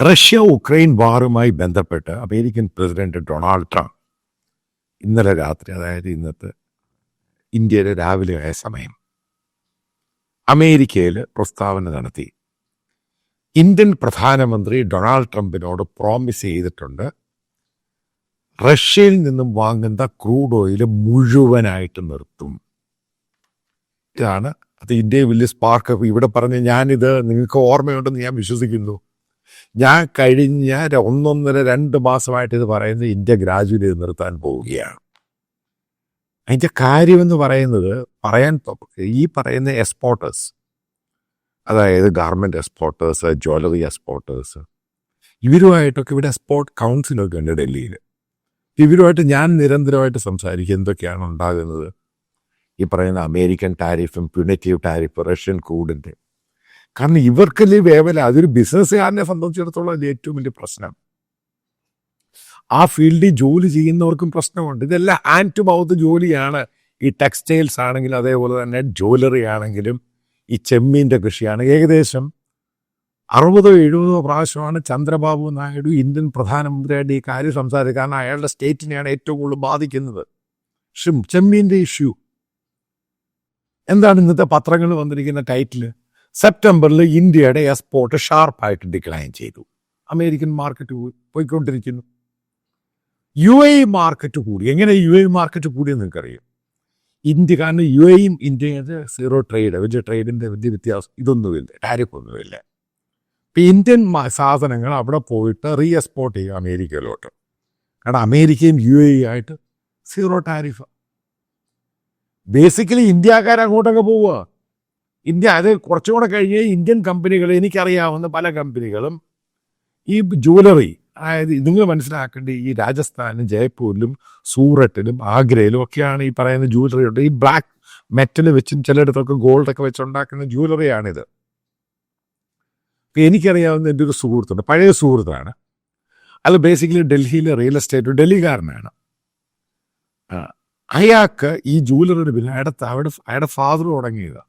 Russia Ukraine വാറുമായി ബന്ധപ്പെട്ട് American president Donald Trump ഇന്നലെ രാത്രി, അതായത് ഇന്നത്തെ ഇന്ത്യയിലെ രാവിലെ ആയ സമയം, അമേരിക്കയിൽ പ്രസ്താവന നടത്തി. ഇന്ത്യൻ പ്രധാനമന്ത്രി ഡൊണാൾഡ് ട്രംപിനോട് പ്രോമിസ് ചെയ്തിട്ടുണ്ട്, റഷ്യയിൽ നിന്നും വാങ്ങുന്ന ക്രൂഡ് ഓയിൽ മുഴുവനായിട്ട് നിർത്തും. ഇതാണ് അത് ഇന്ത്യയിൽ വലിയ സ്പാർക്ക്. ഇവിടെ പറഞ്ഞ് ഞാനിത് നിങ്ങൾക്ക് ഓർമ്മയുണ്ടെന്ന് ഞാൻ വിശ്വസിക്കുന്നു. ഞാൻ കഴിഞ്ഞ 1.5-2 മാസമായിട്ട് ഇത് പറയുന്നത് ഇന്ത്യ ഗ്രാജുവലി ഇത് നിർത്താൻ പോവുകയാണ്. അതിൻ്റെ കാര്യമെന്ന് പറയുന്നത്, ഈ പറയുന്ന എക്സ്പോർട്ടേഴ്സ്, അതായത് ഗാർമെൻറ്റ് എക്സ്പോർട്ടേഴ്സ്, ജ്വല്ലറി എക്സ്പോർട്ടേഴ്സ്, ഇവരുമായിട്ടൊക്കെ ഇവിടെ എക്സ്പോർട്ട് കൗൺസിലൊക്കെ ഉണ്ട് ഡൽഹിയിൽ. ഇവരുമായിട്ട് ഞാൻ നിരന്തരമായിട്ട് സംസാരിക്കും എന്തൊക്കെയാണ് ഉണ്ടാകുന്നത്. ഈ പറയുന്ന അമേരിക്കൻ ടാരിഫും പ്യുണറ്റീവ് ടാരിഫ്, റഷ്യൻ ക്രൂഡിൻ്റെ. കാരണം ഇവർക്കല്ലേ വേവല, അതൊരു ബിസിനസ്സുകാരനെ സംബന്ധിച്ചിടത്തോളം അത് ഏറ്റവും വലിയ പ്രശ്നം. ആ ഫീൽഡിൽ ജോലി ചെയ്യുന്നവർക്കും പ്രശ്നമുണ്ട്. ഇതെല്ലാം ഹാൻഡ് ടു മൗത്ത് ജോലിയാണ്. ഈ ടെക്സ്റ്റൈൽസ് ആണെങ്കിലും അതേപോലെ തന്നെ ജ്വല്ലറി ആണെങ്കിലും ഈ ചെമ്മീൻ്റെ കൃഷിയാണ്. ഏകദേശം 60-70 പ്രാവശ്യമാണ് ചന്ദ്രബാബു നായിഡു ഇന്ത്യൻ പ്രധാനമന്ത്രിയായിട്ട് ഈ കാര്യം സംസാരിക്കുക. കാരണം അയാളുടെ സ്റ്റേറ്റിനെയാണ് ഏറ്റവും കൂടുതൽ ബാധിക്കുന്നത്. ചെമ്മീൻ്റെ ഇഷ്യൂ എന്താണ്? ഇന്നത്തെ പത്രങ്ങളിൽ വന്നിരിക്കുന്ന ടൈറ്റിൽ, സെപ്റ്റംബറിൽ ഇന്ത്യയുടെ എക്സ്പോർട്ട് ഷാർപ്പായിട്ട് ഡിക്ലൈൻ ചെയ്തു. അമേരിക്കൻ മാർക്കറ്റ് പോയിക്കൊണ്ടിരിക്കുന്നു. UAE മാർക്കറ്റ് കൂടി. എങ്ങനെ UAE മാർക്കറ്റ് കൂടിയെന്ന് നിങ്ങൾക്കറിയാം. ഇന്ത്യ, കാരണം UAEയും ഇന്ത്യയും സീറോ ട്രേഡ്, വലിയ ട്രേഡിൻ്റെ വലിയ വ്യത്യാസം ഇതൊന്നുമില്ല, ടാരിഫൊന്നുമില്ല. ഇപ്പം ഇന്ത്യൻ സാധനങ്ങൾ അവിടെ പോയിട്ട് റീ എക്സ്പോർട്ട് ചെയ്യും അമേരിക്കയിലോട്ട്. കാരണം അമേരിക്കയും UAE ആയിട്ട് സീറോ ടാരിഫ്. ബേസിക്കലി ഇന്ത്യക്കാർ അങ്ങോട്ടൊക്കെ പോവുക. ഇന്ത്യ അത് കുറച്ചുകൂടെ കഴിഞ്ഞ് ഇന്ത്യൻ കമ്പനികൾ, എനിക്കറിയാവുന്ന പല കമ്പനികളും ഈ ജ്വല്ലറി, അതായത് നിങ്ങൾ മനസ്സിലാക്കേണ്ടത്, ഈ രാജസ്ഥാനും ജയ്പൂരിലും സൂററ്റിലും ആഗ്രയിലും ഒക്കെയാണ് ഈ പറയുന്ന ജ്വല്ലറി ഉണ്ട്. ഈ ബ്ലാക്ക് മെറ്റൽ വെച്ചും ചിലയിടത്തൊക്കെ ഗോൾഡൊക്കെ വെച്ചുണ്ടാക്കുന്ന ജ്വല്ലറിയാണിത്. ഇപ്പം എനിക്കറിയാവുന്ന എൻ്റെ ഒരു സുഹൃത്തുണ്ട്, പഴയ സുഹൃത്താണ്. അത് ബേസിക്കലി ഡൽഹിയിലെ റിയൽ എസ്റ്റേറ്റ് ഡൽഹിക്കാരനാണ്. അയാൾക്ക് ഈ ജ്വല്ലറിയുടെ ബില്ല് അയാളുടെ ഫാദർ തുടങ്ങിയതാണ്.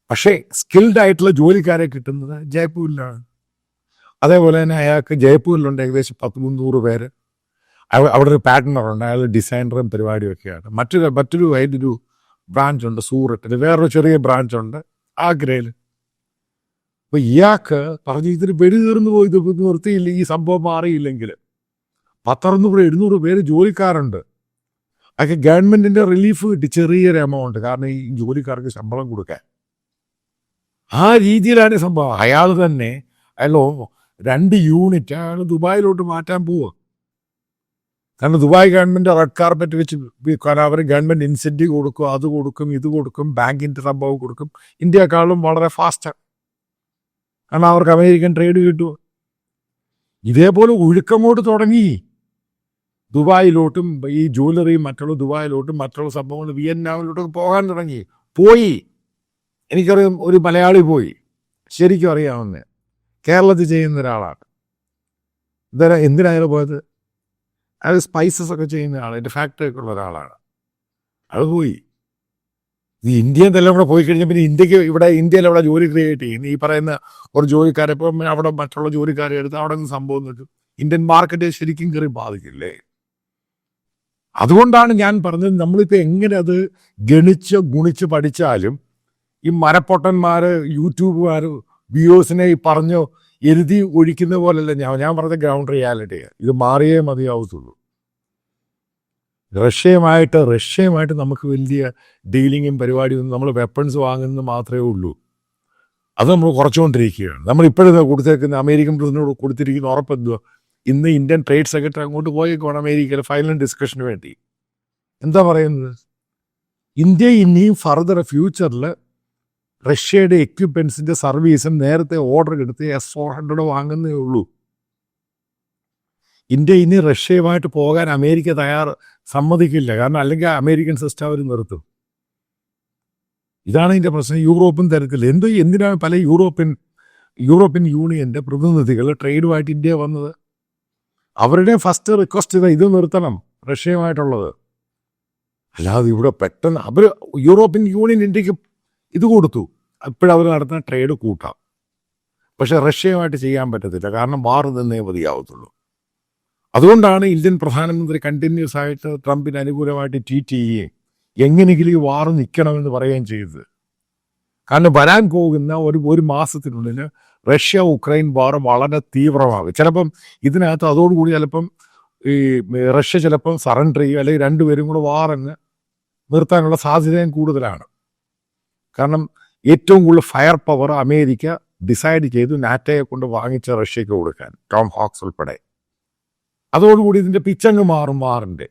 പക്ഷേ സ്കിൽഡ് ആയിട്ടുള്ള ജോലിക്കാരെ കിട്ടുന്നത് ജയ്പൂരിലാണ്. അതേപോലെ തന്നെ അയാൾക്ക് ജയ്പൂരിലുണ്ട് ഏകദേശം 100-300 പേര്. അവിടെ ഒരു പാർട്ട്ണറുണ്ട്, അയാൾ ഡിസൈനറും പരിപാടിയൊക്കെയാണ്. മറ്റൊരു വലിയൊരു ബ്രാഞ്ചുണ്ട് സൂറത്തിൽ, വേറൊരു ചെറിയ ബ്രാഞ്ചുണ്ട് ആഗ്രയിൽ. അപ്പോൾ ഇയാൾക്ക് പറഞ്ഞു, ഇതിന് വെടി തീർന്നു പോയി, ഇത് നിർത്തിയില്ല, ഈ സംഭവം മാറിയില്ലെങ്കിൽ 100-200 പേര് ജോലിക്കാരുണ്ട്. അതൊക്കെ ഗവൺമെൻറ്റിൻ്റെ റിലീഫ് കിട്ടി, ചെറിയൊരു എമൗണ്ട്, കാരണം ഈ ജോലിക്കാർക്ക് ശമ്പളം കൊടുക്കാൻ. ആ രീതിയിലാണ് സംഭവം. അയാൾ തന്നെ 2 യൂണിറ്റ് അയാൾ ദുബായിലോട്ട് മാറ്റാൻ പോവുക. കാരണം ദുബായ് ഗവൺമെൻറ് റെഡ് കാർപ്പറ്റ് വെച്ച്, കാരണം അവർ ഗവൺമെൻറ് ഇൻസെൻറ്റീവ് കൊടുക്കും, അത് കൊടുക്കും, ഇത് കൊടുക്കും, ബാങ്കിൻ്റെ സംഭവം കൊടുക്കും. ഇന്ത്യക്കാളും വളരെ ഫാസ്റ്റാണ്, കാരണം അവർക്ക് അമേരിക്കൻ ട്രേഡ് കിട്ടുമോ. ഇതേപോലെ ഒഴുക്കങ്ങോട്ട് തുടങ്ങി. ദുബായിലോട്ടും ഈ ജ്വല്ലറിയും മറ്റുള്ള സംഭവങ്ങൾ വിയറ്റ്നാമിലോട്ടൊക്കെ പോകാൻ തുടങ്ങി. എനിക്കറിയാം, ഒരു മലയാളി പോയി, ശരിക്കും അറിയാവുന്ന, കേരളത്തിൽ ചെയ്യുന്ന ഒരാളാണ്. എന്തിനായാലും പോയത്, അത് സ്പൈസസ് ഒക്കെ ചെയ്യുന്ന ആൾ, എൻ്റെ ഫാക്ടറി ഒക്കെ ഉള്ള ഒരാളാണ്. അത് പോയി. ഈ ഇന്ത്യയിൽ നിന്നെല്ലാം കൂടെ പോയി കഴിഞ്ഞാൽ പിന്നെ ഇന്ത്യയിൽ അവിടെ ജോലി ക്രിയേറ്റ് ചെയ്യുന്നു. ഈ പറയുന്ന ഒരു ജോലിക്കാരെ ഇപ്പം അവിടെ മറ്റുള്ള ജോലിക്കാരെ എടുത്ത് അവിടെ നിന്ന് സംഭവം നിൽക്കും. ഇന്ത്യൻ മാർക്കറ്റ് ശരിക്കും കയറി ബാധിക്കില്ലേ? അതുകൊണ്ടാണ് ഞാൻ പറഞ്ഞത്, നമ്മളിപ്പോൾ എങ്ങനെ അത് ഗുണിച്ച് പഠിച്ചാലും ഈ മരപ്പൊട്ടന്മാർ, യൂട്യൂബുകാർ, വ്യൂവേഴ്സിനെ ഈ പറഞ്ഞോ എഴുതി ഒഴിക്കുന്ന പോലല്ല ഞാൻ പറഞ്ഞ ഗ്രൗണ്ട് റിയാലിറ്റിയാണ്. ഇത് മാറിയേ മതിയാവത്തുള്ളൂ. റഷ്യയുമായിട്ട് നമുക്ക് വലിയ ഡീലിങ്ങും പരിപാടിയൊന്നും, നമ്മൾ വെപ്പൺസ് വാങ്ങുന്നത് മാത്രമേ ഉള്ളൂ. അത് നമ്മൾ കുറച്ചുകൊണ്ടിരിക്കുകയാണ്. നമ്മളിപ്പോഴും കൊടുത്തേക്കുന്ന അമേരിക്കൻ പ്രസിഡന്റിനോട് കൊടുത്തിരിക്കുന്ന ഉറപ്പെന്തുവാ? ഇന്ന് ഇന്ത്യൻ ട്രേഡ് സെക്രട്ടറി അങ്ങോട്ട് പോയേക്കുവാണ് അമേരിക്കയിൽ ഫൈനൽ ഡിസ്കഷന് വേണ്ടി. എന്താ പറയുന്നത്? ഇന്ത്യ ഇനിയും ഫർദർ ഫ്യൂച്ചറിൽ റഷ്യയുടെ എക്യുപ്മെൻസിൻ്റെ സർവീസും നേരത്തെ ഓർഡർ എടുത്ത് S-400 വാങ്ങുന്നേ ഉള്ളൂ. ഇന്ത്യ ഇനി റഷ്യയുമായിട്ട് പോകാൻ അമേരിക്ക സമ്മതിക്കില്ല. കാരണം അല്ലെങ്കിൽ അമേരിക്കൻ സിസ്റ്റം അവർ നിർത്തും. ഇതാണ് ഇതിൻ്റെ പ്രശ്നം. യൂറോപ്യൻ തരത്തിൽ എന്തിനാണ് പല യൂറോപ്യൻ യൂണിയൻ്റെ പ്രതിനിധികൾ ട്രേഡുമായിട്ട് ഇന്ത്യ വന്നത്? അവരുടെ ഫസ്റ്റ് റിക്വസ്റ്റ് ഇത് നിർത്തണം, റഷ്യയുമായിട്ടുള്ളത്. അല്ലാതെ ഇവിടെ പെട്ടെന്ന് യൂറോപ്യൻ യൂണിയൻ ഇന്ത്യക്ക് ഇത് കൊടുത്തു, ഇപ്പോഴവർ നടത്തുന്ന ട്രേഡ് കൂട്ടാം. പക്ഷെ റഷ്യയുമായിട്ട് ചെയ്യാൻ പറ്റത്തില്ല, കാരണം വാർ നിന്നേ മതിയാവത്തുള്ളൂ. അതുകൊണ്ടാണ് ഇന്ത്യൻ പ്രധാനമന്ത്രി കണ്ടിന്യൂസ് ആയിട്ട് ട്രംപിന് അനുകൂലമായിട്ട് ട്വീറ്റ് ചെയ്യുകയും എങ്ങനെയെങ്കിലും ഈ വാർ നിൽക്കണമെന്ന് പറയുകയും ചെയ്തത്. കാരണം വരാൻ പോകുന്ന ഒരു മാസത്തിനുള്ളിൽ റഷ്യ ഉക്രൈൻ വാർ വളരെ തീവ്രമാകും. ചിലപ്പം ഇതിനകത്ത് അതോടുകൂടി ചിലപ്പം ഈ റഷ്യ ചിലപ്പം സറണ്ടർ ചെയ്യും, അല്ലെങ്കിൽ രണ്ടുപേരും കൂടെ വാറങ്ങ് നിർത്താനുള്ള സാധ്യതയും കൂടുതലാണ്. കാരണം ഏറ്റവും കൂടുതൽ ഫയർ പവർ അമേരിക്ക ഡിസൈഡ് ചെയ്തു നാറ്റോയെ കൊണ്ട് വാങ്ങിച്ച റഷ്യക്ക് കൊടുക്കാൻ, ടോം ഹോക്സ് ഉൾപ്പെടെ. അതോടുകൂടി ഇതിൻ്റെ പിച്ചങ്ങ് മാറും വാറിൻ്റെ.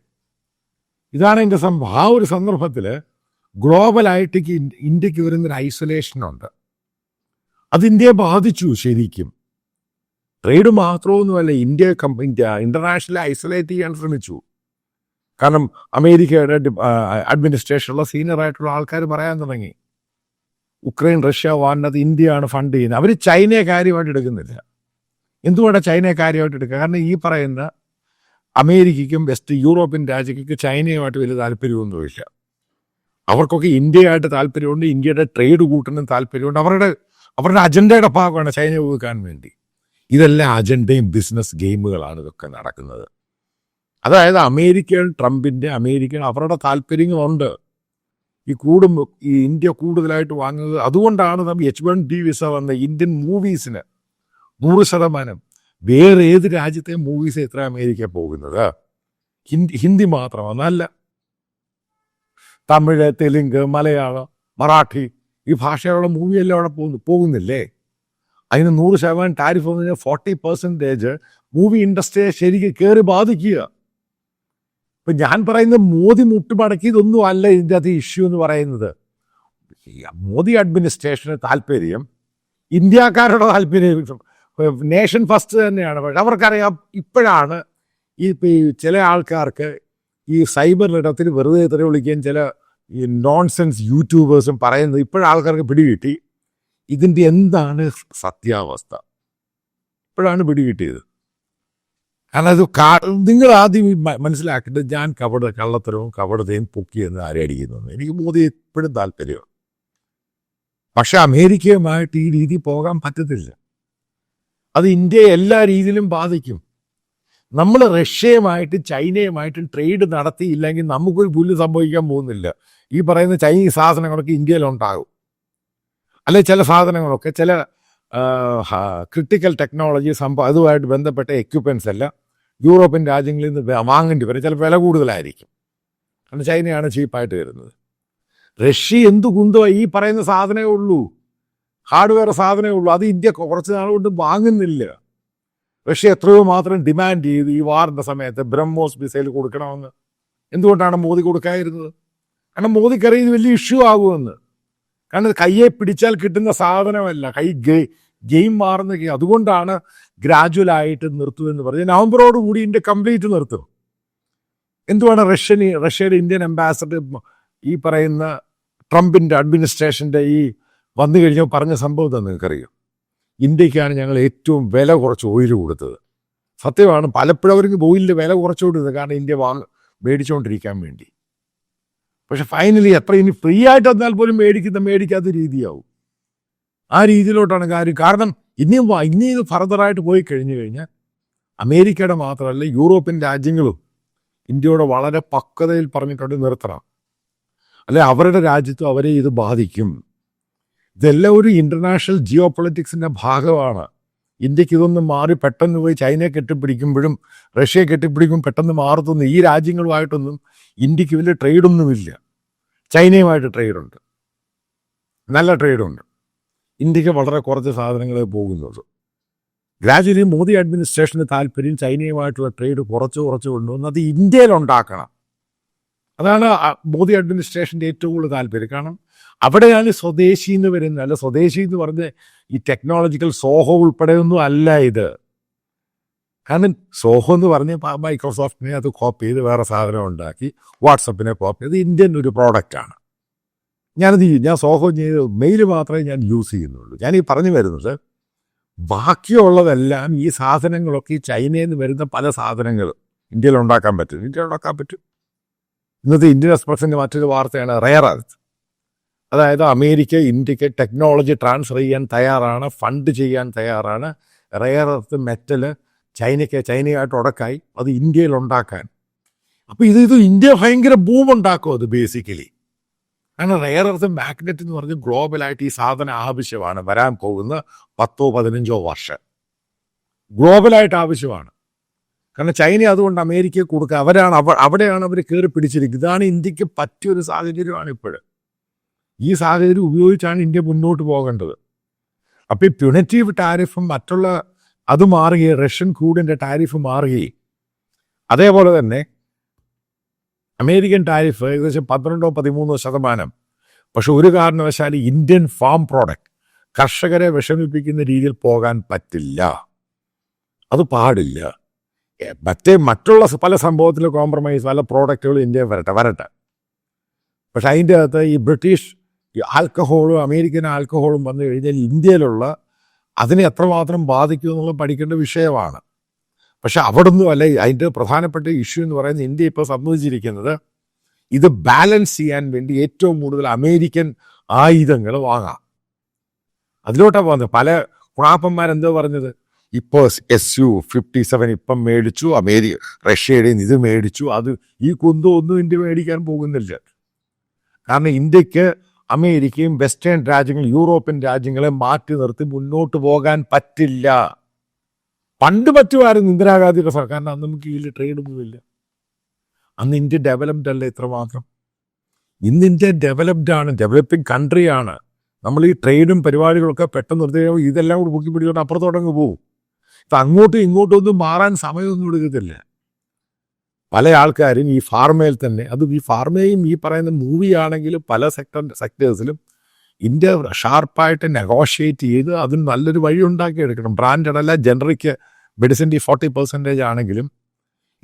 ഇതാണ് എൻ്റെ സംഭവം. ആ ഒരു സന്ദർഭത്തിൽ ഗ്ലോബലായിട്ട് ഇന്ത്യക്ക് വരുന്നൊരു ഐസൊലേഷനുണ്ട്. അത് ഇന്ത്യയെ ബാധിച്ചു ശരിക്കും. ട്രേഡ് മാത്രമൊന്നുമല്ല, ഇന്ത്യ ഇന്റർനാഷണൽ ഐസൊലേറ്റ് ചെയ്യാൻ ശ്രമിച്ചു. കാരണം അമേരിക്കയുടെ അഡ്മിനിസ്ട്രേഷനുള്ള സീനിയർ ആയിട്ടുള്ള ആൾക്കാർ പറയാൻ തുടങ്ങി, ഉക്രൈൻ റഷ്യ വാറിനത് ഇന്ത്യയാണ് ഫണ്ട് ചെയ്യുന്നത്. അവർ ചൈനയെ കാര്യമായിട്ട് എടുക്കുന്നില്ല. എന്തുകൊണ്ടാണ് ചൈനയെ കാര്യമായിട്ട് എടുക്കുക? കാരണം ഈ പറയുന്ന അമേരിക്കയ്ക്കും വെസ്റ്റ് യൂറോപ്യൻ രാജ്യങ്ങൾക്ക് ചൈനയുമായിട്ട് വലിയ താല്പര്യമൊന്നുമില്ല. അവർക്കൊക്കെ ഇന്ത്യയായിട്ട് താല്പര്യമുണ്ട്, ഇന്ത്യയുടെ ട്രേഡ് കൂട്ടുന്നതിന് താല്പര്യമുണ്ട്. അവരുടെ അജണ്ടയുടെ ഭാഗമാണ് ചൈന ഒതുക്കാൻ വേണ്ടി. ഇതെല്ലാം അജണ്ടയും ബിസിനസ് ഗെയിമുകളാണ് ഇതൊക്കെ നടക്കുന്നത്. അതായത് അമേരിക്കൻ അവരുടെ താല്പര്യങ്ങളുണ്ട്. ഈ ഇന്ത്യ കൂടുതലായിട്ട് വാങ്ങുന്നത്. അതുകൊണ്ടാണ് നമ്മൾ H-1B വിസ വന്ന ഇന്ത്യൻ മൂവീസിന് 100%, വേറെ ഏത് രാജ്യത്തെ മൂവീസ് എത്ര അമേരിക്ക പോകുന്നത്? ഹിന്ദി മാത്രമാണ്, നല്ല തമിഴ്, തെലുങ്ക്, മലയാളം, മറാഠി ഈ ഭാഷയുള്ള മൂവിയെല്ലാം അവിടെ പോകുന്നില്ലേ? അതിന് 100% ടാരിഫ് വന്നു കഴിഞ്ഞാൽ 40% മൂവി ഇൻഡസ്ട്രിയെ ശരിക്കും കയറി ബാധിക്കുക. ഇപ്പം ഞാൻ പറയുന്നത് മോദി മുട്ടുമടക്കിയതൊന്നും അല്ല ഇതിൻ്റെ അത് ഇഷ്യൂ എന്ന് പറയുന്നത്. മോദി അഡ്മിനിസ്ട്രേഷന് താല്പര്യം ഇന്ത്യക്കാരുടെ താല്പര്യം നേഷൻ ഫസ്റ്റ് തന്നെയാണ്. പക്ഷെ അവർക്കറിയാം ഇപ്പോഴാണ് ഈ ചില ആൾക്കാർക്ക് ഈ സൈബർ ഇടത്തിൽ വെറുതെ തെറി വിളിക്കുകയും ചില ഈ നോൺസെൻസ് യൂട്യൂബേഴ്സും പറയുന്നത് ഇപ്പോഴാൾക്കാർക്ക് പിടികിട്ടി ഇതിൻ്റെ എന്താണ് സത്യാവസ്ഥ. ഇപ്പോഴാണ് പിടികിട്ടിയത്. കാരണം അത് നിങ്ങൾ ആദ്യം മനസ്സിലാക്കേണ്ടത്, ഞാൻ കള്ളത്തരവും കപടതയും പൊക്കിയെന്ന് ആരടിക്കുന്നു. എനിക്ക് മോദി എപ്പോഴും താല്പര്യമാണ്. പക്ഷെ അമേരിക്കയുമായിട്ട് ഈ രീതി പോകാൻ പറ്റത്തില്ല. അത് ഇന്ത്യയെ എല്ലാ രീതിയിലും ബാധിക്കും. നമ്മൾ റഷ്യയുമായിട്ട് ചൈനയുമായിട്ട് ട്രേഡ് നടത്തിയില്ലെങ്കിൽ നമുക്കൊരു പുല്ല് സംഭവിക്കാൻ പോകുന്നില്ല. ഈ പറയുന്ന ചൈനീസ് സാധനങ്ങളൊക്കെ ഇന്ത്യയിലുണ്ടാകും. അല്ലെ ചില സാധനങ്ങളൊക്കെ ചില ക്രിട്ടിക്കൽ ടെക്നോളജി അതുമായിട്ട് ബന്ധപ്പെട്ട എക്യുപ്മെൻറ്റ്സ് എല്ലാം യൂറോപ്യൻ രാജ്യങ്ങളിൽ നിന്ന് വാങ്ങേണ്ടി വരും. ചില വില കൂടുതലായിരിക്കും. കാരണം ചൈനയാണ് ചീപ്പായിട്ട് വരുന്നത്. റഷ്യ എന്തു കുന്തമാണ്, ഈ പറയുന്ന സാധനമേ ഉള്ളൂ, ഹാർഡ്വെയർ സാധനമേ ഉള്ളൂ. അത് ഇന്ത്യ കുറച്ച് നാളുകൊണ്ട് വാങ്ങുന്നില്ല. റഷ്യ എത്രയോ മാത്രം ഡിമാൻഡ് ചെയ്തു ഈ വാറിൻ്റെ സമയത്ത് ബ്രഹ്മോസ് മിസൈൽ കൊടുക്കണമെന്ന്. എന്തുകൊണ്ടാണ് മോദി കൊടുക്കാതിരുന്നത്? കാരണം മോദിക്കറിയാം ഇത് വലിയ ഇഷ്യൂ ആകുമെന്ന്. കാരണം കയ്യെ പിടിച്ചാൽ കിട്ടുന്ന സാധനമല്ല, ഗെയിം മാറുന്ന ഗെയിം. അതുകൊണ്ടാണ് ഗ്രാജുവലായിട്ട് നിർത്തുമെന്ന് പറഞ്ഞ് നവംബറോടുകൂടി ഇന്ത്യ കംപ്ലീറ്റ് നിർത്തും. എന്തുവാണ് റഷ്യയുടെ ഇന്ത്യൻ അംബാസഡർ ഈ പറയുന്ന ട്രംപിൻ്റെ അഡ്മിനിസ്ട്രേഷൻ്റെ ഈ വന്നു കഴിഞ്ഞാൽ പറഞ്ഞ സംഭവം തന്നെ നിങ്ങൾക്കറിയാം. ഇന്ത്യക്കാണ് ഞങ്ങൾ ഏറ്റവും വില കുറച്ച് ഓയിൽ കൊടുത്തത്. സത്യമാണ്, പലപ്പോഴും അവർക്ക് ഓയിലിൻ്റെ വില കുറച്ചു കൊടുത്തത് കാരണം ഇന്ത്യ മേടിച്ചുകൊണ്ടിരിക്കാൻ വേണ്ടി. പക്ഷെ ഫൈനലി എത്ര ഇനി ഫ്രീ ആയിട്ട് വന്നാൽ പോലും മേടിക്കാത്ത രീതിയാവും. ആ രീതിയിലോട്ടാണ് കാര്യം. കാരണം ഇനി ഇത് ഫർദറായിട്ട് പോയി കഴിഞ്ഞാൽ അമേരിക്കയുടെ മാത്രമല്ല യൂറോപ്യൻ രാജ്യങ്ങളും ഇന്ത്യയോട് വളരെ പക്വതയിൽ പറഞ്ഞിട്ടുണ്ട് നിർത്തണം, അല്ലെ അവരുടെ രാജ്യത്തും അവരെ ഇത് ബാധിക്കും. ഇതെല്ലാം ഒരു ഇൻ്റർനാഷണൽ ജിയോ പൊളിറ്റിക്സിൻ്റെ ഭാഗമാണ്. ഇന്ത്യക്ക് ഇതൊന്നും മാറി പെട്ടെന്ന് പോയി ചൈനയെ കെട്ടിപ്പിടിക്കുമ്പോഴും റഷ്യയെ കെട്ടിപ്പിടിക്കും പെട്ടെന്ന് മാറത്തൊന്നും ഈ രാജ്യങ്ങളുമായിട്ടൊന്നും ഇന്ത്യക്ക് വലിയ ട്രേഡൊന്നുമില്ല. ചൈനയുമായിട്ട് ട്രേഡുണ്ട്, നല്ല ട്രേഡുണ്ട്. ഇന്ത്യക്ക് വളരെ കുറച്ച് സാധനങ്ങളെ പോകുന്നുള്ളൂ. ഗ്രാജുവലി മോദി അഡ്മിനിസ്ട്രേഷന് താല്പര്യം ചൈനയുമായിട്ടുള്ള ട്രേഡ് കുറച്ച് കൊണ്ടുവന്ന് അത് ഇന്ത്യയിൽ ഉണ്ടാക്കണം. അതാണ് മോദി അഡ്മിനിസ്ട്രേഷൻ്റെ ഏറ്റവും കൂടുതൽ താല്പര്യം. കാരണം അവിടെയാണ് സ്വദേശി എന്ന് വരുന്നത്. അല്ല, സ്വദേശി എന്ന് പറഞ്ഞ് ഈ ടെക്നോളജിക്കൽ സോഹോ ഉൾപ്പെടെയൊന്നും അല്ല ഇത്. കാരണം സോഹോ എന്ന് പറഞ്ഞ് മൈക്രോസോഫ്റ്റിനെ അത് കോപ്പി ചെയ്ത് വേറെ സാധനം ഉണ്ടാക്കി, വാട്സപ്പിനെ കോപ്പി ചെയ്ത് ഇന്ത്യൻ ഒരു പ്രോഡക്റ്റാണ്. ഞാൻ സോഹോ ചെയ്ത് മെയിൽ മാത്രമേ ഞാൻ യൂസ് ചെയ്യുന്നുള്ളൂ. ഞാൻ ഈ പറഞ്ഞു വരുന്നത് ബാക്കിയുള്ളതെല്ലാം ഈ സാധനങ്ങളൊക്കെ ഈ ചൈനയിൽ നിന്ന് വരുന്ന പല സാധനങ്ങളും ഇന്ത്യയിൽ ഉണ്ടാക്കാൻ പറ്റും. ഇന്നത്തെ ഇന്ത്യൻ എക്സ്പ്രസിൻ്റെ മറ്റൊരു വാർത്തയാണ് റെയർ എർത്ത്. അതായത് അമേരിക്ക ഇന്ത്യക്ക് ടെക്നോളജി ട്രാൻസ്ഫർ ചെയ്യാൻ തയ്യാറാണ്, ഫണ്ട് ചെയ്യാൻ തയ്യാറാണ്. റെയർ എർത്ത് മെറ്റല് ചൈനയായിട്ട് ഉടക്കായി അത് ഇന്ത്യയിൽ ഉണ്ടാക്കാൻ. അപ്പോൾ ഇത് ഇന്ത്യ ഭയങ്കര ബൂം ഉണ്ടാക്കും അത് ബേസിക്കലി. കാരണം റെയർ എർത്ത് മാഗ്നറ്റ് എന്ന് പറഞ്ഞ് ഗ്ലോബലായിട്ട് ഈ സാധനം ആവശ്യമാണ്. വരാൻ പോകുന്ന 10-15 വർഷം ഗ്ലോബലായിട്ട് ആവശ്യമാണ്. കാരണം ചൈന അതുകൊണ്ട് അമേരിക്കയെ കൊടുക്കുക. അവിടെയാണ് അവർ കയറി പിടിച്ചിരിക്കുന്നത്. ഇതാണ് ഇന്ത്യക്ക് പറ്റിയൊരു സാഹചര്യമാണ് ഇപ്പോഴും. ഈ സാഹചര്യം ഉപയോഗിച്ചാണ് ഇന്ത്യ മുന്നോട്ട് പോകേണ്ടത്. അപ്പോൾ ഈ പ്യുണറ്റീവ് ടാരിഫും മറ്റുള്ള അത് മാറുകയും റഷ്യൻ ക്രൂഡിൻ്റെ ടാരിഫ് മാറുകയും അതേപോലെ തന്നെ അമേരിക്കൻ ടാരിഫ് ഏകദേശം 12-13%. പക്ഷെ ഒരു കാരണവശാലും ഇന്ത്യൻ ഫാം പ്രോഡക്റ്റ് കർഷകരെ വിഷമിപ്പിക്കുന്ന രീതിയിൽ പോകാൻ പറ്റില്ല. അത് പാടില്ല. മറ്റുള്ള പല സംഭവത്തിൽ കോംപ്രമൈസ്, പല പ്രോഡക്റ്റുകളും ഇന്ത്യ വരട്ടെ. പക്ഷെ അതിൻ്റെ അകത്ത് ഈ ബ്രിട്ടീഷ് ആൽക്കഹോളും അമേരിക്കൻ ആൽക്കഹോളും വന്നു കഴിഞ്ഞാൽ ഇന്ത്യയിലുള്ള അതിനെ എത്രമാത്രം ബാധിക്കും എന്നുള്ളത് പഠിക്കേണ്ട വിഷയമാണ്. പക്ഷെ അവിടെ ഒന്നും അല്ല. അതിൻ്റെ പ്രധാനപ്പെട്ട ഇഷ്യൂ എന്ന് പറയുന്നത് ഇന്ത്യ ഇപ്പോൾ സമ്മതിച്ചിരിക്കുന്നത് ഇത് ബാലൻസ് ചെയ്യാൻ വേണ്ടി ഏറ്റവും കൂടുതൽ അമേരിക്കൻ ആയുധങ്ങൾ വാങ്ങാം. അതിലോട്ടാണ് പോകുന്നത്. പല കുണാപ്പന്മാരെന്തോ പറഞ്ഞത്, ഇപ്പോൾ Su-57 ഇപ്പം മേടിച്ചു, റഷ്യയുടെ ഇത് മേടിച്ചു, അത് ഈ ഒന്നും ഇന്ത്യ മേടിക്കാൻ പോകുന്നില്ല. കാരണം ഇന്ത്യക്ക് അമേരിക്കയും വെസ്റ്റേൺ രാജ്യങ്ങൾ, യൂറോപ്യൻ രാജ്യങ്ങളെ മാറ്റി നിർത്തി മുന്നോട്ട് പോകാൻ പറ്റില്ല. പണ്ട് പറ്റുമായിരുന്നു ഇന്ദിരാഗാന്ധിയുടെ സർക്കാരിന്. അന്ന് നമുക്ക് ഇതിൽ ട്രേഡൊന്നുമില്ല. അന്ന് ഇന്ത്യ ഡെവലപ്ഡ് അല്ല ഇത്രമാത്രം. ഇന്ന് ഇന്ത്യ ഡെവലപ്ഡ് ആണ്, ഡെവലപ്പിംഗ് കൺട്രിയാണ്. നമ്മൾ ഈ ട്രേഡും പരിപാടികളൊക്കെ പെട്ടെന്ന് നിർത്തി കഴിയുമ്പോൾ ഇതെല്ലാം കൂടി പൊക്കി പിടിച്ചുകൊണ്ട് അപ്പുറത്തോടങ്ങ് പോകും. ഇപ്പം അങ്ങോട്ടും ഇങ്ങോട്ടും ഒന്നും മാറാൻ സമയമൊന്നും എടുക്കത്തില്ല. പല ആൾക്കാരും ഈ ഫാർമയിൽ തന്നെ, അതും ഈ ഫാർമയും ഈ പറയുന്ന മൂവിയാണെങ്കിലും പല സെക്ടേഴ്സിലും ഇന്ത്യ ഷാർപ്പായിട്ട് നെഗോഷിയേറ്റ് ചെയ്ത് അതിന് നല്ലൊരു വഴി ഉണ്ടാക്കിയെടുക്കണം. ബ്രാൻഡഡ് അല്ല, ജനറിക് മെഡിസിൻ്റെ 40% ആണെങ്കിലും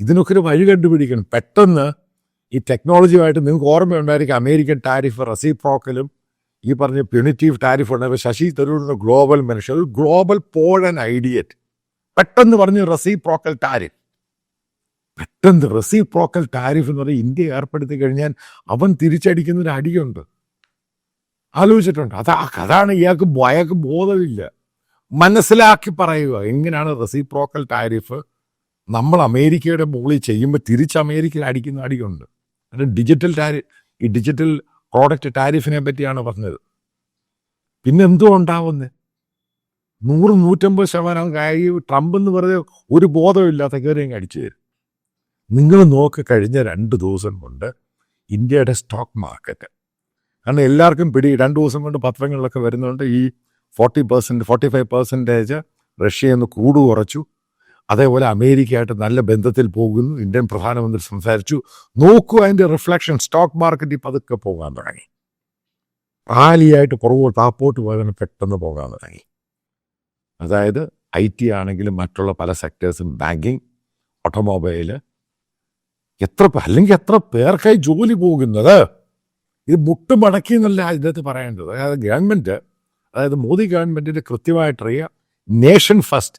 ഇതിനൊക്കെ ഒരു വഴി കണ്ടുപിടിക്കണം. പെട്ടെന്ന് ഈ ടെക്നോളജിയുമായിട്ട് നിങ്ങൾക്ക് ഓർമ്മയുണ്ടായിരിക്കും അമേരിക്കൻ ടാരിഫ് റെസിപ്രോക്കലും ഈ പറഞ്ഞ പ്യൂണിറ്റീവ് ടാരിഫ് ഉണ്ടായപ്പോൾ ശശി തരൂരിൻ്റെ ഗ്ലോബൽ മനുഷ്യർ, ഗ്ലോബൽ പോഴൻ ഐഡിയറ്റ് പെട്ടെന്ന് പറഞ്ഞു റെസിപ്രോക്കൽ ടാരിഫ്. പെട്ടെന്ന് റെസിപ്രോക്കൽ ടാരിഫ് എന്ന് പറഞ്ഞാൽ ഇന്ത്യ ഏർപ്പെടുത്തി കഴിഞ്ഞാൽ അവൻ തിരിച്ചടിക്കുന്നൊരു അടിയുണ്ട്. ആലോചിച്ചിട്ടുണ്ട്? അതാണ് അയാൾക്ക് ബോധമില്ല. മനസ്സിലാക്കി പറയുക എങ്ങനെയാണ് റെസിപ്രോക്കൽ ടാരിഫ് നമ്മൾ അമേരിക്കയുടെ മുകളിൽ ചെയ്യുമ്പോൾ തിരിച്ച് അമേരിക്കയിൽ അടിക്കുന്ന അടിയുണ്ട്. അത് ഡിജിറ്റൽ പ്രോഡക്റ്റ് ടാരിഫിനെ പറ്റിയാണ് പറഞ്ഞത്. പിന്നെ എന്തോ ഉണ്ടാവുന്നത് 100-150% ട്രംപ് എന്ന് പറഞ്ഞ ഒരു ബോധമില്ലാത്ത കയറി അടിച്ചു തരും. നിങ്ങൾ നോക്ക്, കഴിഞ്ഞ 2 ദിവസം കൊണ്ട് ഇന്ത്യയുടെ സ്റ്റോക്ക് മാർക്കറ്റ്, കാരണം എല്ലാവർക്കും 2 ദിവസം കൊണ്ട് പത്രങ്ങളിലൊക്കെ വരുന്നുണ്ട് ഈ 45% റഷ്യ ഒന്ന് കുറച്ചു. അതേപോലെ അമേരിക്കയായിട്ട് നല്ല ബന്ധത്തിൽ പോകുന്നു. ഇന്ത്യൻ പ്രധാനമന്ത്രി സംസാരിച്ചു. നോക്കൂ അതിൻ്റെ റിഫ്ലക്ഷൻ, സ്റ്റോക്ക് മാർക്കറ്റിൽ പതുക്കെ പോകാൻ തുടങ്ങി. റാലിയായിട്ട് താപ്പോട്ട് പോയതിന് പെട്ടെന്ന് പോകാൻ തുടങ്ങി. അതായത് IT ആണെങ്കിലും മറ്റുള്ള പല സെക്ടേഴ്സും, ബാങ്കിങ്, ഓട്ടോമൊബൈല്, അല്ലെങ്കിൽ എത്ര പേർക്കായി ജോലി പോകുന്നത്. ഇത് മുട്ടുമടക്കി എന്നല്ല ഇതിനകത്ത് പറയേണ്ടത്. അതായത് ഗവൺമെൻറ്, അതായത് മോദി ഗവൺമെൻറ്റിൻ്റെ കൃത്യമായിട്ടറിയുക, നേഷൻ ഫസ്റ്റ്.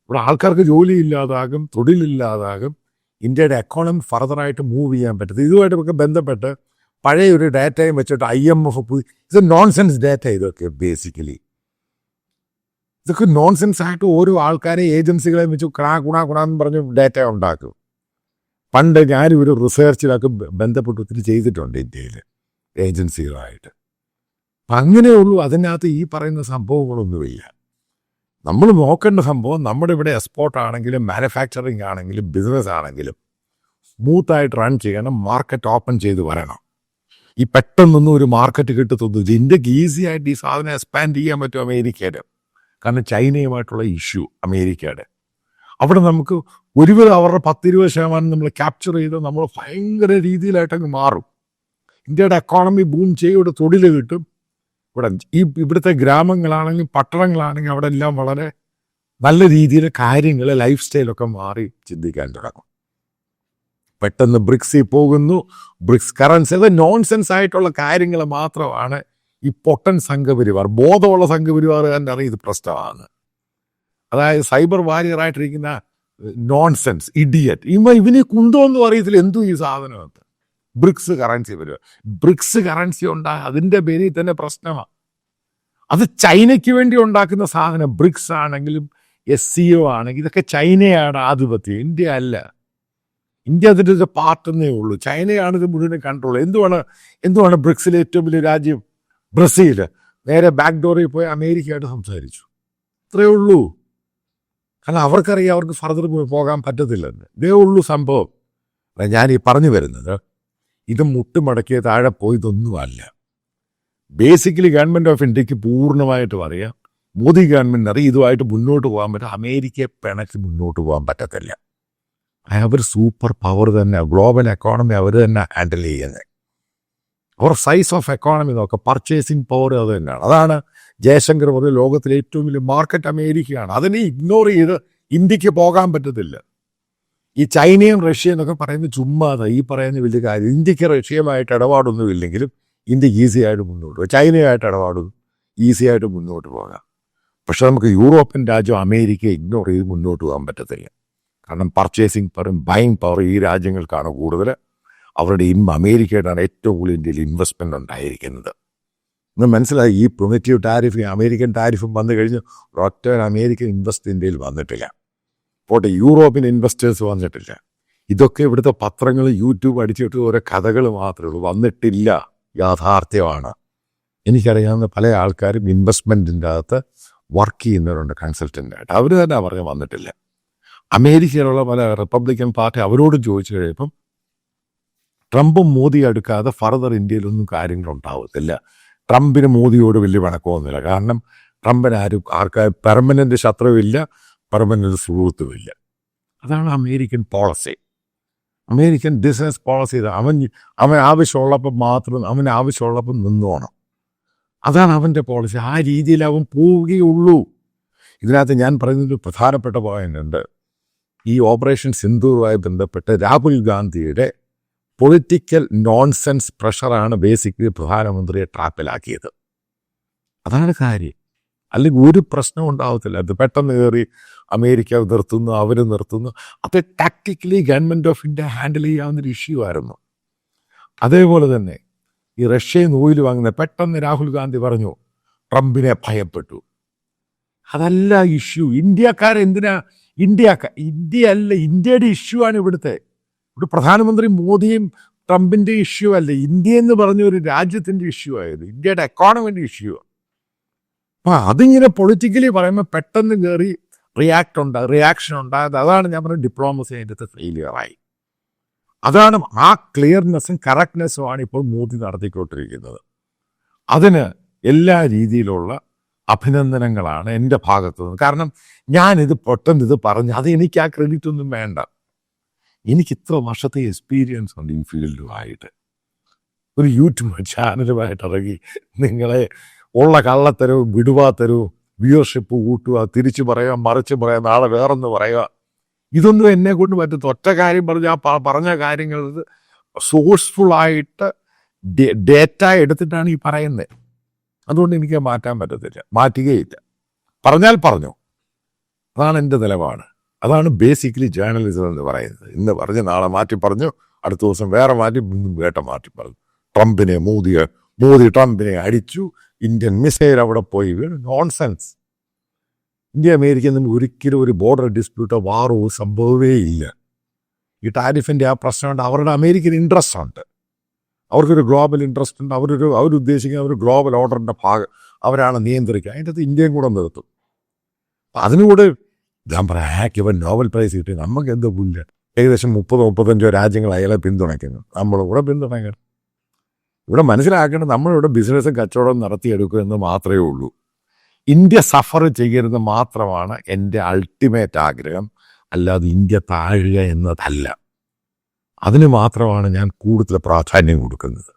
ഇവിടെ ആൾക്കാർക്ക് ജോലി ഇല്ലാതാകും, തൊഴിലില്ലാതാകും, ഇന്ത്യയുടെ എക്കോണമി ഫർദറായിട്ട് മൂവ് ചെയ്യാൻ പറ്റും. ഇതുമായിട്ടൊക്കെ ബന്ധപ്പെട്ട് പഴയ ഒരു ഡാറ്റയും വെച്ചിട്ട് IMF ഇത് നോൺസെൻസ് ഡാറ്റ. ഇതൊക്കെ ബേസിക്കലി ഇതൊക്കെ നോൺസെൻസ് ആയിട്ട് ഓരോ ആൾക്കാരെ ഏജൻസികളെ വെച്ച് കുണാന്ന് പറഞ്ഞ് ഡാറ്റ ഉണ്ടാക്കും. പണ്ട് ഞാനൊരു റിസർച്ചിലൊക്കെ ബന്ധപ്പെട്ട് ഒത്തിരി ചെയ്തിട്ടുണ്ട് ഇന്ത്യയിൽ ഏജൻസികളായിട്ട്. അപ്പം അങ്ങനെയുള്ളൂ. അതിനകത്ത് ഈ പറയുന്ന സംഭവങ്ങളൊന്നുമില്ല. നമ്മൾ നോക്കേണ്ട സംഭവം നമ്മുടെ ഇവിടെ എക്സ്പോർട്ട് ആണെങ്കിലും മാനുഫാക്ചറിങ് ആണെങ്കിലും ബിസിനസ് ആണെങ്കിലും സ്മൂത്തായിട്ട് റൺ ചെയ്യണം. മാർക്കറ്റ് ഓപ്പൺ ചെയ്ത് വരണം. ഈ പെട്ടെന്നൊന്നും ഒരു മാർക്കറ്റ് കിട്ടത്തൊന്നും ഇന്ത്യക്ക് ഈസി ആയിട്ട് ഈ സാധനം എക്സ്പാൻഡ് ചെയ്യാൻ പറ്റും അമേരിക്കയുടെ. കാരണം ചൈനയുമായിട്ടുള്ള ഇഷ്യൂ അമേരിക്കയുടെ അവിടെ നമുക്ക് ഒരുവിധം അവരുടെ 10-20% നമ്മൾ ക്യാപ്ചർ ചെയ്ത് നമ്മൾ ഭയങ്കര രീതിയിലായിട്ടങ്ങ് മാറും. ഇന്ത്യയുടെ എക്കോണമി ബൂം ചെയ്യും, ഇവിടെ തൊഴിൽ കിട്ടും. ഇവിടുത്തെ ഗ്രാമങ്ങളാണെങ്കിലും പട്ടണങ്ങളാണെങ്കിലും അവിടെ എല്ലാം വളരെ നല്ല രീതിയിൽ കാര്യങ്ങൾ, ലൈഫ് സ്റ്റൈലൊക്കെ മാറി ചിന്തിക്കാൻ തുടങ്ങും. പെട്ടെന്ന് ബ്രിക്സിൽ പോകുന്നു. ബ്രിക്സ് കറൻസി, അത് നോൺസെൻസ് ആയിട്ടുള്ള കാര്യങ്ങൾ മാത്രമാണ് ഈ പൊട്ടൻ സംഘപരിവാർ, ബോധമുള്ള സംഘപരിവാറുകാരൻ്റെ അറിയാം ഇത് പ്രശ്നമാണ്. അതായത് സൈബർ വാരിയറായിട്ടിരിക്കുന്ന നോൺസെൻസ് ഇഡിയറ്റ്, ഇവന് കുന്തോന്നും അറിയത്തില്ല എന്തോ ഈ സാധനമൊക്കെ. ബ്രിക്സ് കറൻസി വരിക. ബ്രിക്സ് കറൻസി അതിൻ്റെ പേരിൽ തന്നെ പ്രശ്നമാണ്. അത് ചൈനയ്ക്ക് വേണ്ടി ഉണ്ടാക്കുന്ന സാധനം. ബ്രിക്സ് ആണെങ്കിലും SCO ആണെങ്കിലും ഇതൊക്കെ ചൈനയാണ് ആധിപത്യം, ഇന്ത്യ അല്ല. ഇന്ത്യ അതിൻ്റെ ഒരു പാർട്ടെന്നേ ഉള്ളൂ. ചൈനയാണ് ഇത് മുഴുവൻ കൺട്രോൾ. എന്തുവാണ് ബ്രിക്സിലെ ഏറ്റവും വലിയ രാജ്യം? ബ്രസീൽ. നേരെ ബാക്ക് ഡോറിൽ പോയി അമേരിക്കയായിട്ട് സംസാരിച്ചു. അത്രയേ ഉള്ളൂ. കാരണം അവർക്കറിയാം അവർക്ക് ഫർദർ പോകാൻ പറ്റത്തില്ലെന്ന്. ഇതേ ഉള്ളൂ സംഭവം. ഞാൻ ഈ പറഞ്ഞു വരുന്നത് ഇത് മുട്ടുമടക്കിയ താഴെ പോയതൊന്നുമല്ല. ബേസിക്കലി ഗവൺമെൻറ് ഓഫ് ഇന്ത്യക്ക് പൂർണ്ണമായിട്ടും അറിയാം, മോദി ഗവൺമെൻറ് അറിയാം ഇതുമായിട്ട് മുന്നോട്ട് പോകാൻ പറ്റും. അമേരിക്കയെ പിണച്ച് മുന്നോട്ട് പോകാൻ പറ്റത്തില്ല. അവർ സൂപ്പർ പവർ തന്നെ, ഗ്ലോബൽ എക്കോണമി അവർ തന്നെ ഹാൻഡിൽ ചെയ്യുന്നത്. അവർ സൈസ് ഓഫ് എക്കോണമി നോക്കുക, പർച്ചേസിങ് പവർ അത് തന്നെയാണ്. അതാണ് ജയശങ്കർ പറഞ്ഞ ലോകത്തിലെ ഏറ്റവും വലിയ മാർക്കറ്റ് അമേരിക്കയാണ്. അതിനെ ഇഗ്നോർ ചെയ്ത് ഇന്ത്യക്ക് പോകാൻ പറ്റത്തില്ല. ഈ ചൈനയും റഷ്യയും എന്നൊക്കെ പറയുന്നത് ചുമ്മാതെ ഈ പറയുന്ന വലിയ കാര്യം. ഇന്ത്യക്ക് റഷ്യയുമായിട്ട് ഇടപാടൊന്നും ഇല്ലെങ്കിലും ഇന്ത്യ ഈസിയായിട്ട് മുന്നോട്ട് പോകും. ചൈനയുമായിട്ട് ഇടപാടും ഈസിയായിട്ട് മുന്നോട്ട് പോകാം. പക്ഷെ നമുക്ക് യൂറോപ്യൻ രാജ്യം അമേരിക്കയെ ഇഗ്നോർ ചെയ്ത് മുന്നോട്ട് പോകാൻ പറ്റത്തില്ല. കാരണം പർച്ചേസിങ് പവറും ബൈങ് പവർ ഈ രാജ്യങ്ങൾക്കാണ് കൂടുതൽ. അവരുടെ അമേരിക്കയുടെയാണ് ഏറ്റവും കൂടുതൽ ഇന്ത്യയിൽ ഇൻവെസ്റ്റ്മെൻ്റ് ഉണ്ടായിരിക്കുന്നത്. ഇന്ന് മനസ്സിലായി. ഈ പ്രൊമറ്റീവ് ടാരിഫും അമേരിക്കൻ ടാരിഫും വന്നു കഴിഞ്ഞ് ഒറ്റ അമേരിക്കൻ ഇൻവെസ്റ്റ് ഇന്ത്യയിൽ വന്നിട്ടില്ല. പോട്ടെ, യൂറോപ്യൻ ഇൻവെസ്റ്റേഴ്സ് വന്നിട്ടില്ല. ഇതൊക്കെ ഇവിടുത്തെ പത്രങ്ങൾ യൂട്യൂബ് അടിച്ചിട്ട് ഓരോ കഥകൾ മാത്രമേ ഉള്ളൂ. വന്നിട്ടില്ല, യാഥാർത്ഥ്യമാണ്. എനിക്കറിയാവുന്ന പല ആൾക്കാരും ഇൻവെസ്റ്റ്മെൻറ്റിൻ്റെ അകത്ത് വർക്ക് ചെയ്യുന്നവരുണ്ട് കൺസൾട്ടൻ്റായിട്ട്. അവർ തന്നെ പറഞ്ഞ് വന്നിട്ടില്ല. അമേരിക്കയിലുള്ള പല റിപ്പബ്ലിക്കൻ പാർട്ടി അവരോട് ചോദിച്ചു കഴിയുമ്പം ട്രംപും മോദി അടുക്കാതെ ഫർദർ ഇന്ത്യയിലൊന്നും കാര്യങ്ങളുണ്ടാവത്തില്ല. ട്രംപിന് മോദിയോട് വലിയ വണക്കമൊന്നുമില്ല. കാരണം ട്രംപിന് ആർക്കാരും പെർമനൻ്റ് ശത്രുവില്ല, പെർമനൻ്റ് സുഹൃത്തുമില്ല. അതാണ് American policy. American business policy. അവൻ ആവശ്യമുള്ളപ്പം മാത്രം അവന് ആവശ്യമുള്ളപ്പം നിന്നോണം. അതാണ് അവൻ്റെ പോളിസി. ആ രീതിയിൽ അവൻ പോവുകയുള്ളൂ. ഇതിനകത്ത് ഞാൻ പറയുന്നൊരു പ്രധാനപ്പെട്ട പോയിന്റ് ഉണ്ട്. ഈ ഓപ്പറേഷൻ സിന്ദൂറുമായി ബന്ധപ്പെട്ട് രാഹുൽ ഗാന്ധിയുടെ പൊളിറ്റിക്കൽ നോൺസെൻസ് പ്രഷറാണ് ബേസിക്കലി പ്രധാനമന്ത്രിയെ ട്രാപ്പിലാക്കിയത്. അതാണ് കാര്യം. അല്ലെങ്കിൽ ഒരു പ്രശ്നം ഉണ്ടാവത്തില്ല. അത് പെട്ടെന്ന് കയറി അമേരിക്ക നിർത്തുന്നു, അവർ നിർത്തുന്നു. അത് tactically government of India handle ചെയ്യാവുന്നൊരു ഇഷ്യൂ ആയിരുന്നു. അതേപോലെ തന്നെ ഈ റഷ്യയിൽ നിന്ന് ഓയിൽ വാങ്ങുന്നത് പെട്ടെന്ന് രാഹുൽ ഗാന്ധി പറഞ്ഞു ട്രംപിനെ ഭയപ്പെട്ടു. അതല്ല ഇഷ്യൂ. ഇന്ത്യക്കാരെന്തിനാ ഇന്ത്യ അല്ല, ഇന്ത്യയുടെ ഇഷ്യൂ ആണ് ഇവിടുത്തെ. ഇവിടെ പ്രധാനമന്ത്രി മോദിയും ട്രംപിൻ്റെ ഇഷ്യൂ അല്ല, ഇന്ത്യ എന്ന് പറഞ്ഞ ഒരു രാജ്യത്തിൻ്റെ ഇഷ്യൂ ആയത്, ഇന്ത്യയുടെ എക്കോണമിൻ്റെ ഇഷ്യൂ. അപ്പം അതിങ്ങനെ പൊളിറ്റിക്കലി പറയുമ്പോൾ പെട്ടെന്ന് കയറി റിയാക്ഷൻ ഉണ്ടായത്. അതാണ് ഞാൻ പറഞ്ഞ ഡിപ്ലോമസി അതിൻ്റെ അകത്ത് ഫെയിലിയറായി. അതാണ് ആ ക്ലിയർനെസ്സും കറക്റ്റ്നെസ്സുമാണ് ഇപ്പോൾ മോദി നടത്തിക്കൊണ്ടിരിക്കുന്നത്. അതിന് എല്ലാ രീതിയിലുള്ള അഭിനന്ദനങ്ങളാണ് എൻ്റെ ഭാഗത്തു നിന്ന്. കാരണം ഞാനിത് പെട്ടെന്ന് ഇത് പറഞ്ഞ് അത് എനിക്ക് ആ ക്രെഡിറ്റ് ഒന്നും വേണ്ട. എനിക്ക് ഇത്ര വർഷത്തെ എക്സ്പീരിയൻസ് ഉണ്ട് ഈ ഫീൽഡുമായിട്ട്. ഒരു യൂട്യൂബ് ചാനലുമായിട്ട് ഇറങ്ങി നിങ്ങളെ ഉള്ള കള്ളത്തരവും വിടുവാത്തരവും വ്യൂവർഷിപ്പ് കൂട്ടുക, തിരിച്ചു പറയുക, മറിച്ച് പറയുക, നാളെ വേറൊന്ന് പറയുക, ഇതൊന്നും എന്നെ കൊണ്ട് പറ്റത്ത. ഒറ്റ കാര്യം പറഞ്ഞ കാര്യങ്ങൾ സോഴ്സ്ഫുള്ളായിട്ട് ഡേറ്റ എടുത്തിട്ടാണ് ഈ പറയുന്നത്. അതുകൊണ്ട് എനിക്ക് മാറ്റാൻ പറ്റത്തില്ല, മാറ്റുകയില്ല. പറഞ്ഞാൽ പറഞ്ഞു. അതാണ് എൻ്റെ നിലപാട്. അതാണ് ബേസിക്കലി ജേർണലിസം എന്ന് പറയുന്നത്. ഇന്ന് പറഞ്ഞ് നാളെ മാറ്റി പറഞ്ഞു, അടുത്ത ദിവസം വേറെ മാറ്റി, മാറ്റി പറഞ്ഞു. മോദി ട്രംപിനെ അടിച്ചു, ഇന്ത്യൻ മിസൈൽ അവിടെ പോയി വീണു. നോൺസെൻസ്. ഇന്ത്യ അമേരിക്ക ഒരിക്കലും ഒരു ബോർഡർ ഡിസ്പ്യൂട്ടോ വാറോ സംഭവമേ ഇല്ല. ഈ ടാരിഫിൻ്റെ ആ പ്രശ്നമുണ്ട്. അവരുടെ അമേരിക്കൻ ഇൻട്രസ്റ്റ് ഉണ്ട്, അവർക്കൊരു ഗ്ലോബൽ ഇൻട്രസ്റ്റ് ഉണ്ട്. അവരുദ്ദേശിക്കുന്ന ഒരു ഗ്ലോബൽ ഓർഡറിൻ്റെ അവരാണ് നിയന്ത്രിക്കുക. അതിൻ്റെ അകത്ത് ഇന്ത്യയും കൂടെ നിർത്തും. അതിനുകൂടെ ഞാൻ പറയാം, ഇവൻ നോബൽ പ്രൈസ് കിട്ടി, നമുക്ക് എന്താ പുല്ല. ഏകദേശം 30-35 രാജ്യങ്ങൾ അയാളെ പിന്തുണയ്ക്കുന്നു, നമ്മളും കൂടെ പിന്തുണയ്ക്കണം. ഇവിടെ മനസ്സിലാക്കേണ്ടത് നമ്മളിവിടെ ബിസിനസ്സും കച്ചവടം നടത്തിയെടുക്കുക എന്ന് മാത്രമേ ഉള്ളൂ. ഇന്ത്യ സഫർ ചെയ്യരുത് മാത്രമാണ് എൻ്റെ അൾട്ടിമേറ്റ് ആഗ്രഹം. അല്ലാതെ ഇന്ത്യ താഴുക എന്നതല്ല. അതിന് മാത്രമാണ് ഞാൻ കൂടുതൽ പ്രാധാന്യം കൊടുക്കുന്നത്.